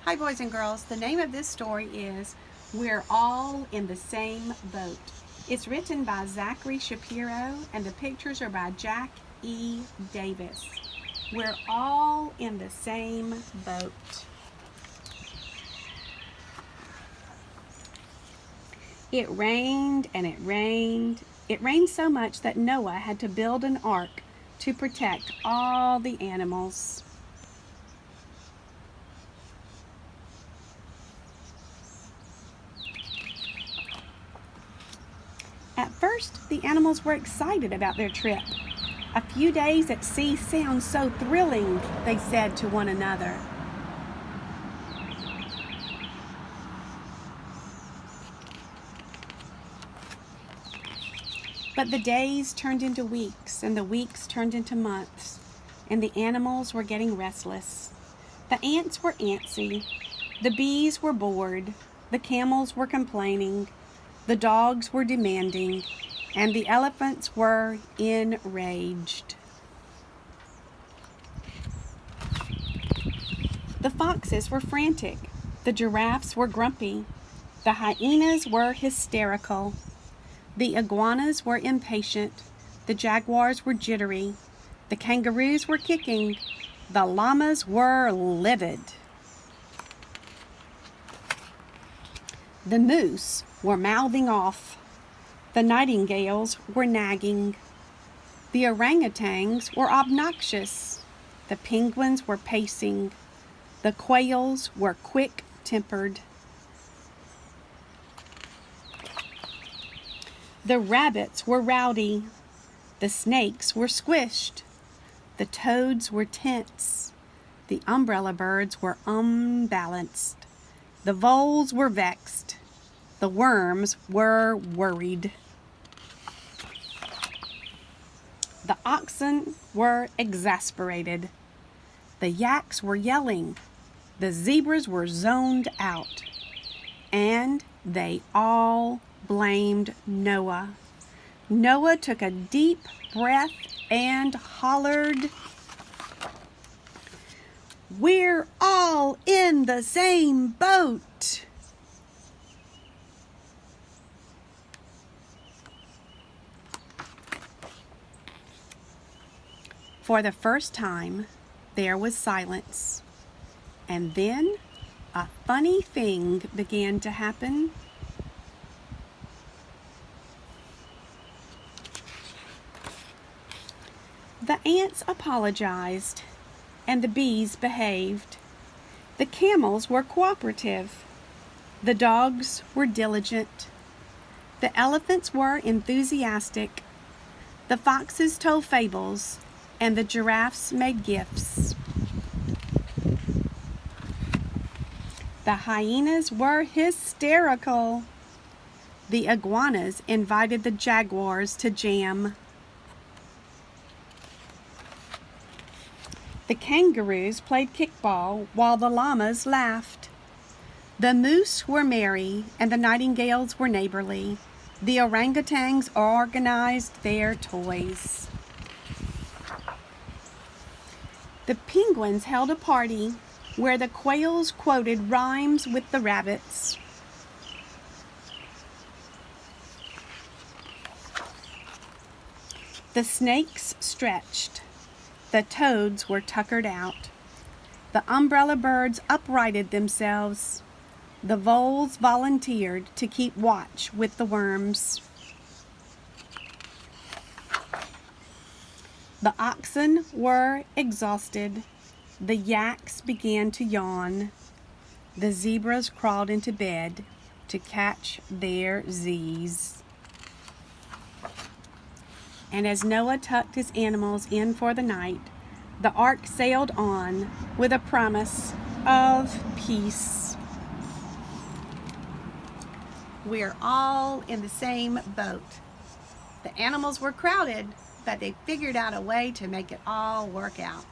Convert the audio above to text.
Hi boys and girls, the name of this story is We're All in the Same Boat. It's written by Zachary, Shapiro, and the pictures are by Jack E. Davis. We're all in the same boat. It rained and it rained. It rained so much that Noah had to build an ark to protect all the animals. At first, the animals were excited about their trip. A few days at sea sounds so thrilling, they said to one another. But the days turned into weeks, and the weeks turned into months, and the animals were getting restless. The ants were antsy, the bees were bored, the camels were complaining, the dogs were demanding, and the elephants were enraged. The foxes were frantic, the giraffes were grumpy, the hyenas were hysterical, the iguanas were impatient, the jaguars were jittery, the kangaroos were kicking, the llamas were livid. The moose were mouthing off, the nightingales were nagging, the orangutans were obnoxious, the penguins were pacing, the quails were quick-tempered. The rabbits were rowdy, the snakes were squished, the toads were tense, the umbrella birds were unbalanced, the voles were vexed, the worms were worried. The oxen were exasperated, the yaks were yelling, the zebras were zoned out, and they all blamed Noah. Noah took a deep breath and hollered, "We're all in the same boat." For the first time, there was silence, and then a funny thing began to happen. The ants apologized, and the bees behaved. The camels were cooperative. The dogs were diligent. The elephants were enthusiastic. The foxes told fables, and the giraffes made gifts. The hyenas were hysterical. The iguanas invited the jaguars to jam. The kangaroos played kickball while the llamas laughed. The moose were merry and the nightingales were neighborly. The orangutans organized their toys. The penguins held a party where the quails quoted rhymes with the rabbits. The snakes stretched. The toads were tuckered out. The umbrella birds uprighted themselves. The voles volunteered to keep watch with the worms. The oxen were exhausted. The yaks began to yawn. The zebras crawled into bed to catch their Z's. And as Noah tucked his animals in for the night, the ark sailed on with a promise of peace. We're all in the same boat. The animals were crowded, but they figured out a way to make it all work out.